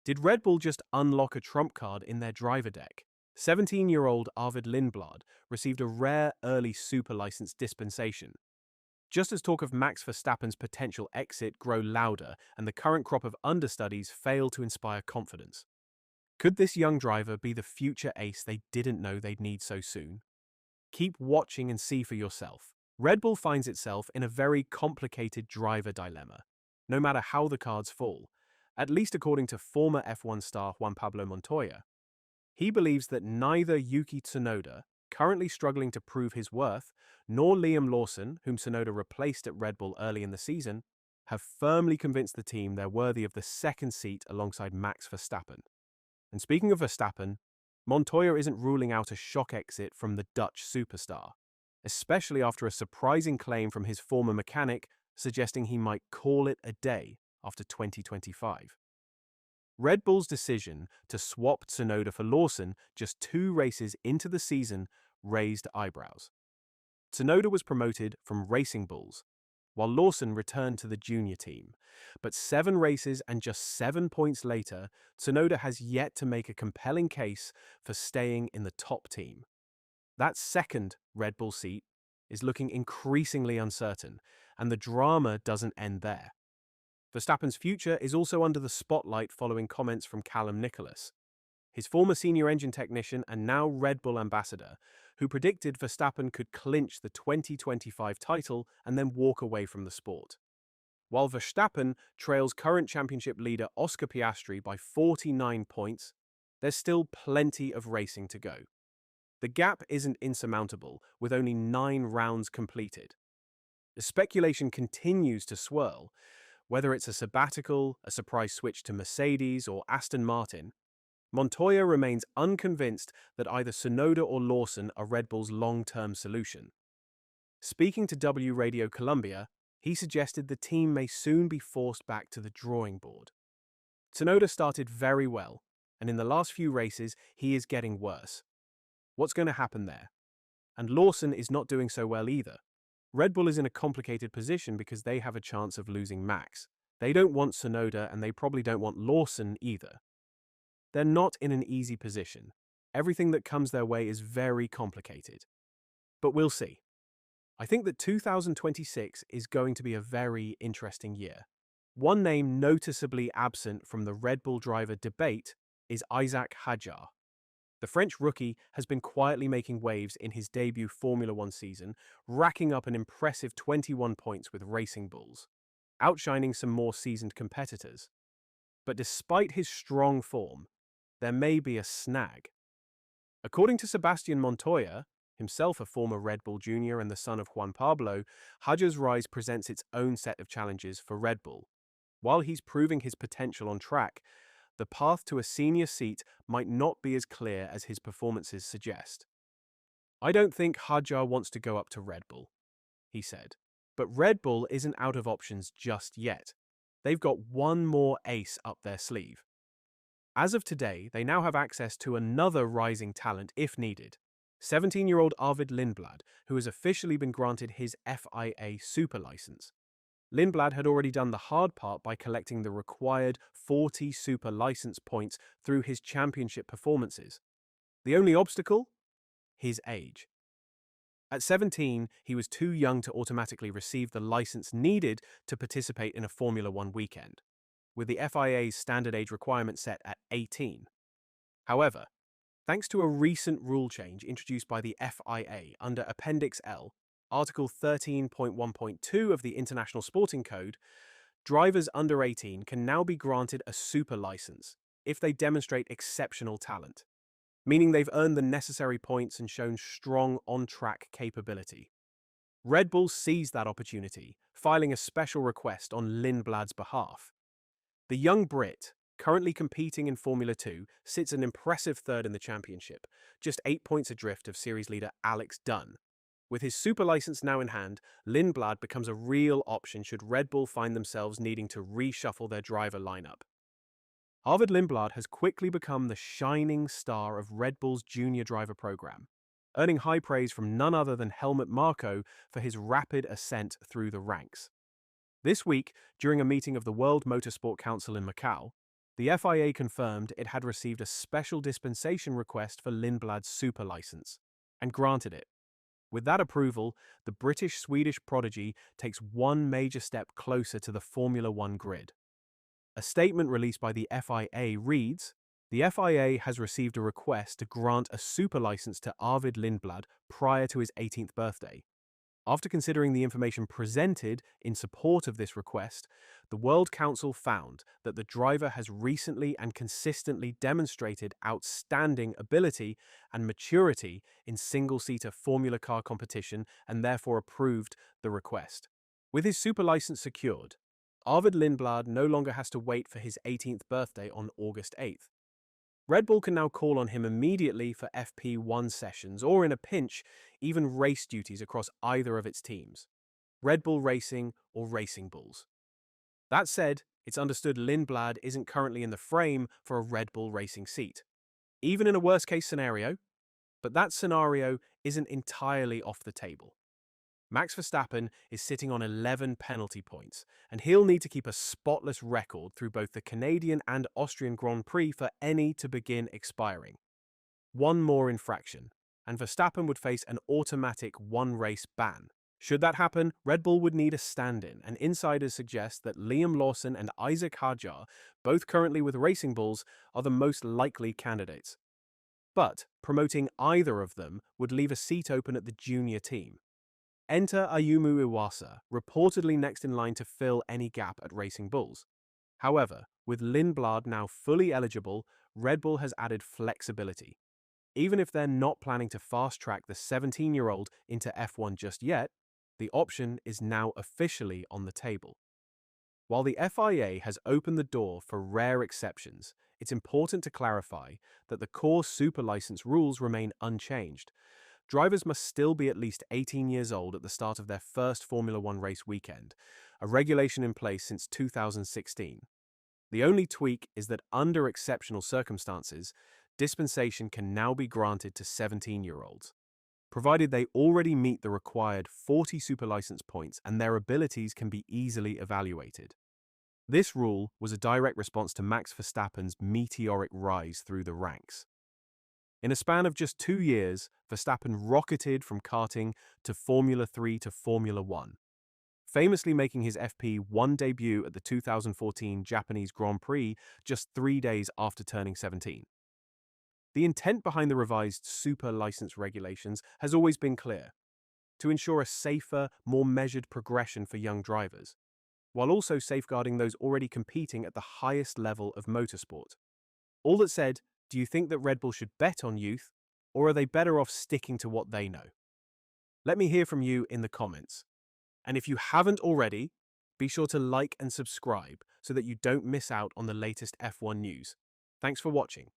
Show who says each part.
Speaker 1: Did Red Bull just unlock a trump card in their driver deck? 17-year-old Arvid Lindblad received a rare early super license dispensation. Just as talk of Max Verstappen's potential exit grow louder and the current crop of understudies fail to inspire confidence. Could this young driver be the future ace they didn't know they'd need so soon? Keep watching and see for yourself. Red Bull finds itself in a very complicated driver dilemma, no matter how the cards fall, at least according to former F1 star Juan Pablo Montoya. He believes that neither Yuki Tsunoda, currently struggling to prove his worth, nor Liam Lawson, whom Tsunoda replaced at Red Bull early in the season, have firmly convinced the team they're worthy of the second seat alongside Max Verstappen. And speaking of Verstappen, Montoya isn't ruling out a shock exit from the Dutch superstar, especially after a surprising claim from his former mechanic suggesting he might call it a day after 2025. Red Bull's decision to swap Tsunoda for Lawson just 2 races into the season raised eyebrows. Tsunoda was promoted from Racing Bulls, while Lawson returned to the junior team. But 7 races and just 7 points later, Tsunoda has yet to make a compelling case for staying in the top team. That second Red Bull seat is looking increasingly uncertain, and the drama doesn't end there. Verstappen's future is also under the spotlight following comments from Callum Nicholas, his former senior engine technician and now Red Bull ambassador, who predicted Verstappen could clinch the 2025 title and then walk away from the sport. While Verstappen trails current championship leader Oscar Piastri by 49 points, there's still plenty of racing to go. The gap isn't insurmountable, with only 9 rounds completed. The speculation continues to swirl. Whether it's a sabbatical, a surprise switch to Mercedes, or Aston Martin, Montoya remains unconvinced that either Tsunoda or Lawson are Red Bull's long-term solution. Speaking to W Radio Colombia, he suggested the team may soon be forced back to the drawing board. Tsunoda started very well, and in the last few races, he is getting worse. What's going to happen there? And Lawson is not doing so well either. Red Bull is in a complicated position because they have a chance of losing Max. They don't want Tsunoda and they probably don't want Lawson either. They're not in an easy position. Everything that comes their way is very complicated. But we'll see. I think that 2026 is going to be a very interesting year. One name noticeably absent from the Red Bull driver debate is Isack Hadjar. The French rookie has been quietly making waves in his debut Formula One season, racking up an impressive 21 points with Racing Bulls, outshining some more seasoned competitors. But despite his strong form, there may be a snag. According to Sebastian Montoya, himself a former Red Bull junior and the son of Juan Pablo, Hadjar's rise presents its own set of challenges for Red Bull. While he's proving his potential on track, the path to a senior seat might not be as clear as his performances suggest. "I don't think Hadjar wants to go up to Red Bull," he said. But Red Bull isn't out of options just yet. They've got one more ace up their sleeve. As of today, they now have access to another rising talent if needed. 17-year-old Arvid Lindblad, who has officially been granted his FIA super license. Lindblad had already done the hard part by collecting the required 40 super license points through his championship performances. The only obstacle? His age. At 17, he was too young to automatically receive the license needed to participate in a Formula One weekend, with the FIA's standard age requirement set at 18. However, thanks to a recent rule change introduced by the FIA under Appendix L, Article 13.1.2 of the International Sporting Code, drivers under 18 can now be granted a super license if they demonstrate exceptional talent, meaning they've earned the necessary points and shown strong on-track capability. Red Bull seized that opportunity, filing a special request on Lindblad's behalf. The young Brit, currently competing in Formula 2, sits an impressive third in the championship, just 8 points adrift of series leader Alex Dunn. With his super license now in hand, Lindblad becomes a real option should Red Bull find themselves needing to reshuffle their driver lineup. Arvid Lindblad has quickly become the shining star of Red Bull's junior driver program, earning high praise from none other than Helmut Marko for his rapid ascent through the ranks. This week, during a meeting of the World Motorsport Council in Macau, The FIA confirmed it had received a special dispensation request for Lindblad's super license and granted it. With that approval, the British-Swedish prodigy takes one major step closer to the Formula One grid. A statement released by the FIA reads, "The FIA has received a request to grant a super license to Arvid Lindblad prior to his 18th birthday. After considering the information presented in support of this request, the World Council found that the driver has recently and consistently demonstrated outstanding ability and maturity in single-seater Formula Car competition and therefore approved the request." With his super license secured, Arvid Lindblad no longer has to wait for his 18th birthday on August 8th. Red Bull can now call on him immediately for FP1 sessions or, in a pinch, even race duties across either of its teams, Red Bull Racing or Racing Bulls. That said, it's understood Lindblad isn't currently in the frame for a Red Bull Racing seat, even in a worst-case scenario, but that scenario isn't entirely off the table. Max Verstappen is sitting on 11 penalty points, and he'll need to keep a spotless record through both the Canadian and Austrian Grand Prix for any to begin expiring. One more infraction, and Verstappen would face an automatic one-race ban. Should that happen, Red Bull would need a stand-in, and insiders suggest that Liam Lawson and Isack Hadjar, both currently with Racing Bulls, are the most likely candidates. But promoting either of them would leave a seat open at the junior team. Enter Ayumu Iwasa, reportedly next in line to fill any gap at Racing Bulls. However, with Lindblad now fully eligible, Red Bull has added flexibility. Even if they're not planning to fast-track the 17-year-old into F1 just yet, the option is now officially on the table. While the FIA has opened the door for rare exceptions, it's important to clarify that the core super license rules remain unchanged. Drivers must still be at least 18 years old at the start of their first Formula One race weekend, a regulation in place since 2016. The only tweak is that under exceptional circumstances, dispensation can now be granted to 17-year-olds, provided they already meet the required 40 super license points and their abilities can be easily evaluated. This rule was a direct response to Max Verstappen's meteoric rise through the ranks. In a span of just 2 years, Verstappen rocketed from karting to Formula 3 to Formula 1, famously making his FP1 debut at the 2014 Japanese Grand Prix just 3 days after turning 17. The intent behind the revised super license regulations has always been clear: to ensure a safer, more measured progression for young drivers, while also safeguarding those already competing at the highest level of motorsport. All that said, do you think that Red Bull should bet on youth, or are they better off sticking to what they know? Let me hear from you in the comments. And if you haven't already, be sure to like and subscribe so that you don't miss out on the latest F1 news. Thanks for watching.